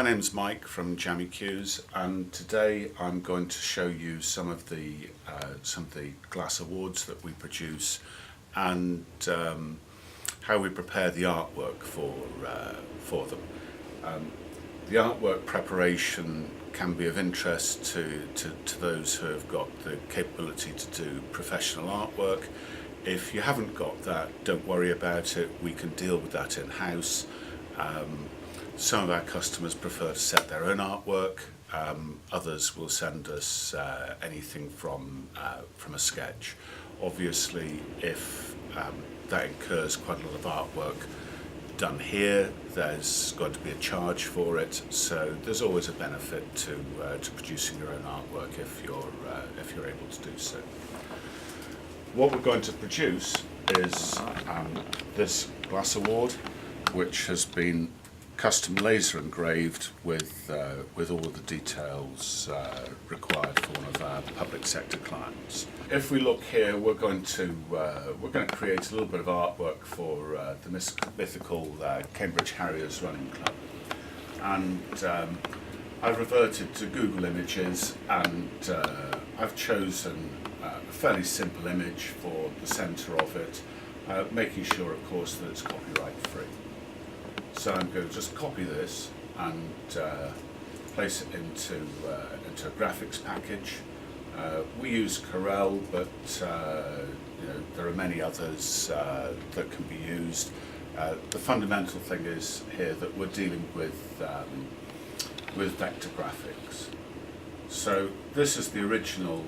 My name's Mike from Jami Q's, and today I'm going to show you some of the glass awards that we produce and how we prepare the artwork for them. The artwork preparation can be of interest to those who have got the capability to do professional artwork. If you haven't got that, don't worry about it. We can deal with that in-house. Some of our customers prefer to set their own artwork. Others will send us anything from a sketch. Obviously, if that incurs quite a lot of artwork done here, there's going to be a charge for it. So there's always a benefit to producing your own artwork if you're able to do so. What we're going to produce is this glass award, which has been custom laser engraved with all of the details required for one of our public sector clients. If we look here, we're going to create a little bit of artwork for the mythical Cambridge Harriers running club, and I've reverted to Google Images, and I've chosen a fairly simple image for the centre of it, making sure, of course, that it's copyright free. So I'm going to just copy this and place it into a graphics package. We use Corel, but there are many others that can be used. The fundamental thing is here that we're dealing with vector graphics. So this is the original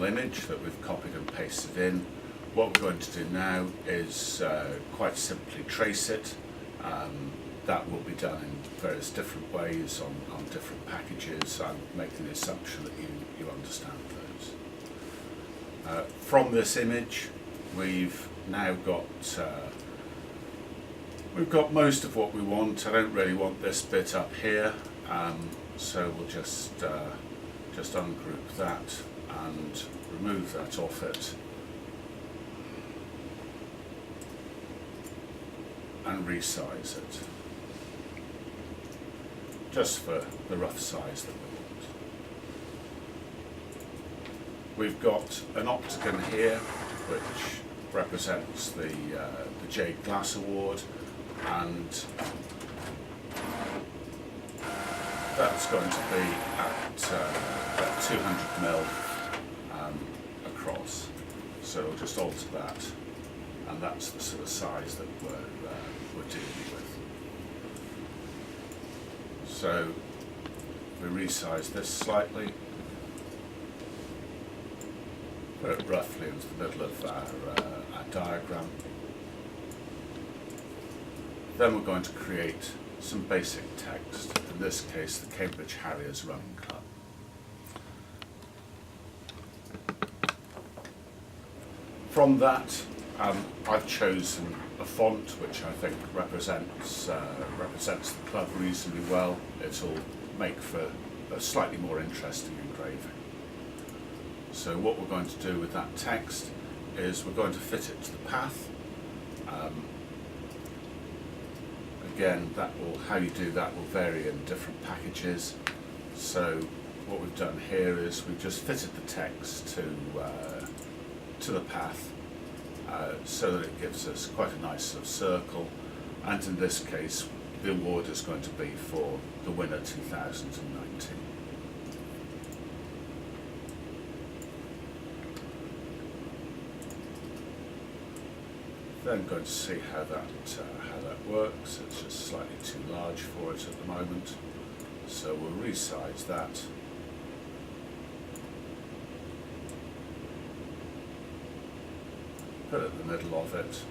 image that we've copied and pasted in. What we're going to do now is quite simply trace it. That will be done in various different ways on different packages. I'm making the assumption that you understand those. From this image, we've now got most of what we want. I don't really want this bit up here, so we'll just ungroup that and remove that off it. And resize it, just for the rough size that we want. We've got an octagon here, which represents the Jade Glass Award, and that's going to be at 200mm across. So we'll just alter that, and that's the sort of size that we're dealing with. So we resize this slightly, put it roughly into the middle of our diagram. Then we're going to create some basic text, in this case the Cambridge Harriers Running Club. From that, I've chosen a font which I think represents the club reasonably well. It'll make for a slightly more interesting engraving. So what we're going to do with that text is we're going to fit it to the path. Again, how you do that will vary in different packages. So what we've done here is we've just fitted the text to the path. So that it gives us quite a nice sort of circle, and in this case the award is going to be for the winner 2019. Then going to see how that works. It's just slightly too large for it at the moment, so we'll resize that. Put it in the middle of it,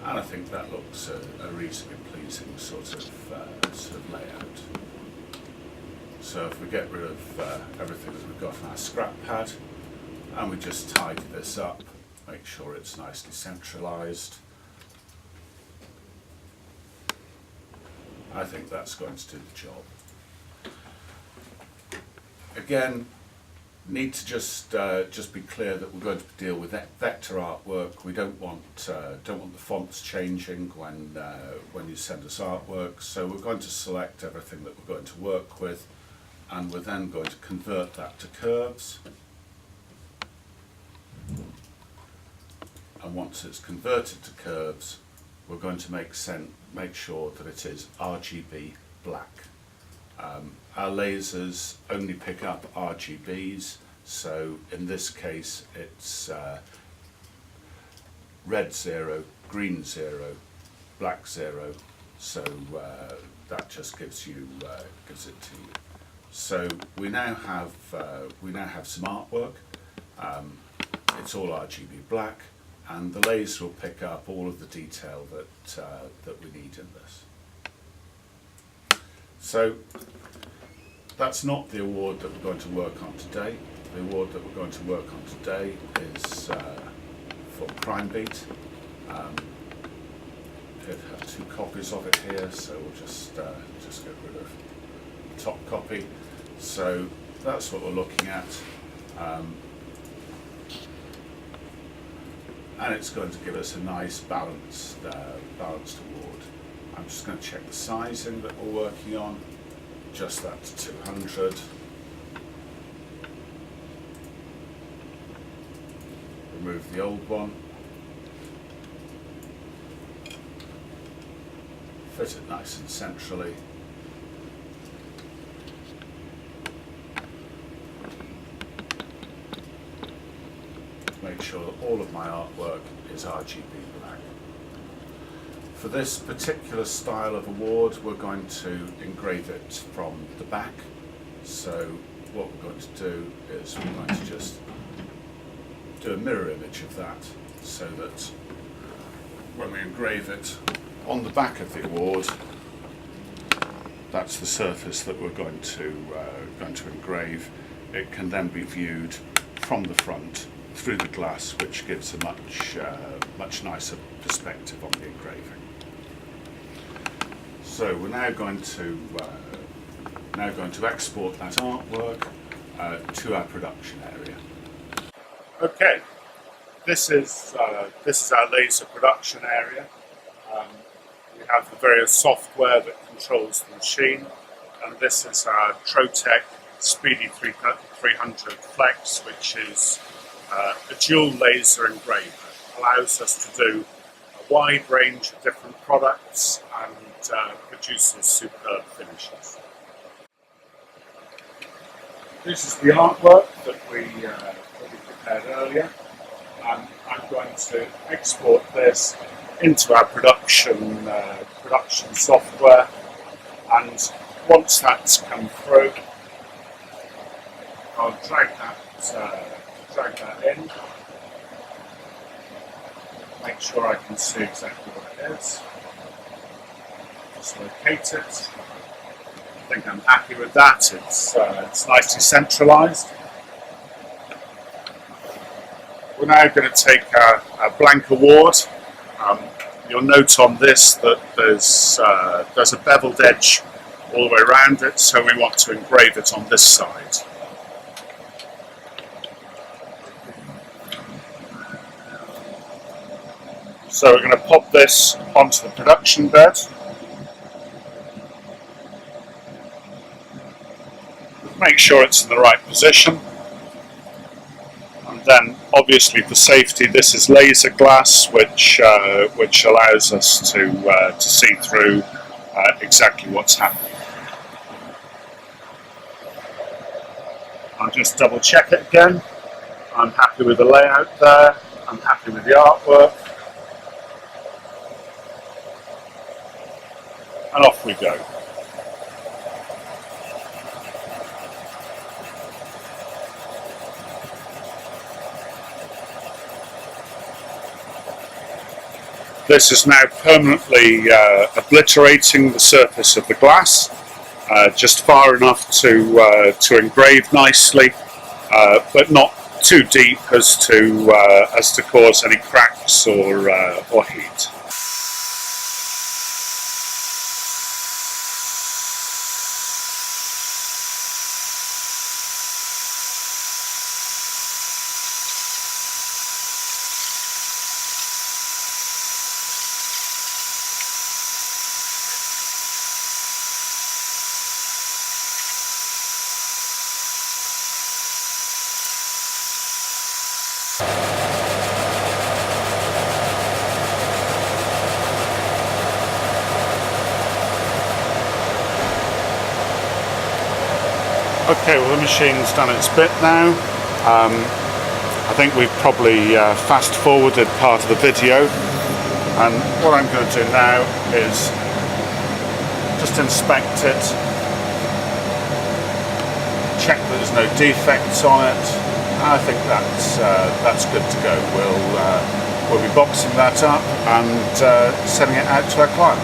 and I think that looks a reasonably pleasing sort of layout. So if we get rid of everything that we've got on our scrap pad, and we just tidy this up, make sure it's nicely centralised, I think that's going to do the job. Again, Need to just be clear that we're going to deal with vector artwork. We don't want the fonts changing when you send us artwork. So we're going to select everything that we're going to work with, and we're then going to convert that to curves. And once it's converted to curves, we're going to make sure that it is RGB black. Our lasers only pick up RGBs, so in this case it's red 0, green 0, black 0, so that just gives it to you. So we now have some artwork. It's all RGB black, and the laser will pick up all of the detail that we need in this. So that's not the award that we're going to work on today. The award that we're going to work on today is for Crime Beat. I have 2 copies of it here, so we'll just get rid of the top copy. So that's what we're looking at, and it's going to give us a nice balanced award. I'm just going to check the sizing that we're working on. Adjust that to 200. Remove the old one. Fit it nice and centrally. Make sure that all of my artwork is RGB black. For this particular style of award, we're going to engrave it from the back. So what we're going to do is we're going to just do a mirror image of that, so that when we engrave it on the back of the award, that's the surface that we're going to engrave. It can then be viewed from the front through the glass, which gives a much nicer perspective on the engraving. So we're now going to export that artwork to our production area. Okay, this is our laser production area. We have the various software that controls the machine, and this is our Trotec Speedy 300 Flex, which is a dual laser engraver. It allows us to do a wide range of different products and produces superb finishes. This is the artwork that we prepared earlier. I'm going to export this into our production software, and once that's come through, I'll drag that in, make sure I can see exactly what it is, just locate it. I think I'm happy with that. It's nicely centralised. We're now going to take our blank award. You'll note on this that there's a beveled edge all the way around it, so we want to engrave it on this side. So we're going to pop this onto the production bed. Make sure it's in the right position. And then, obviously, for safety, this is laser glass, which allows us to see through exactly what's happening. I'll just double check it again. I'm happy with the layout there. I'm happy with the artwork. And off we go. This is now permanently obliterating the surface of the glass, just far enough to engrave nicely, but not too deep as to cause any cracks or heat. Okay, well the machine's done its bit now. I think we've probably fast forwarded part of the video, and what I'm going to do now is just inspect it, check that there's no defects on it. I think that's good to go. We'll be boxing that up and sending it out to our client.